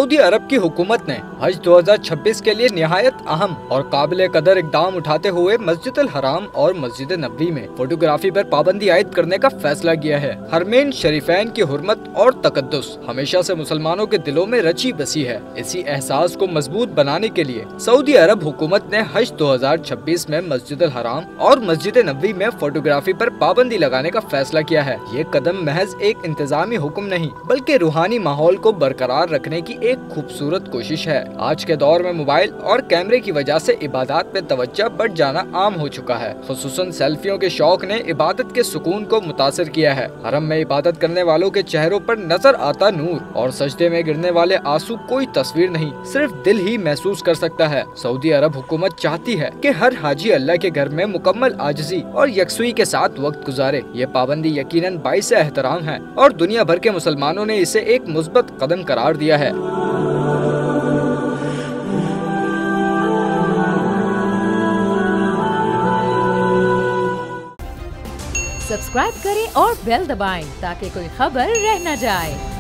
Saudi अरब की हुकूमत ने हज 2026 के लिए निहायत अहम और काबिल कदर इकदाम उठाते हुए मस्जिद अल हराम और मस्जिद नबवी में फोटोग्राफी पर पाबंदी आयद करने का फैसला किया है। हरमैन शरीफैन की हुर्मत और तकद्दुस हमेशा से मुसलमानों के दिलों में रची बसी है। इसी एहसास को मजबूत बनाने के लिए सऊदी अरब हुकूमत ने हज 2026 में मस्जिद अल हराम और मस्जिद नबवी में फोटोग्राफी पर पाबंदी लगाने का फैसला किया है। ये कदम महज एक इंतजामी हुक्म नहीं बल्कि रूहानी माहौल को बरकरार रखने की एक खूबसूरत कोशिश है। आज के दौर में मोबाइल और कैमरे की वजह से इबादत पे तवज्जो बढ़ जाना आम हो चुका है। खुसूसन सेल्फियों के शौक ने इबादत के सुकून को मुतासिर किया है। हरम में इबादत करने वालों के चेहरों पर नजर आता नूर और सजदे में गिरने वाले आंसू कोई तस्वीर नहीं, सिर्फ दिल ही महसूस कर सकता है। सऊदी अरब हुकूमत चाहती है कि हर हाजी अल्लाह के घर में मुकम्मल आजिज़ी और यकसुई के साथ वक्त गुजारे। ये पाबंदी यकीनन बाइस एहतराम है और दुनिया भर के मुसलमानों ने इसे एक मुस्बत कदम करार दिया है। सब्सक्राइब करें और बेल दबाएं ताकि कोई खबर रह न जाए।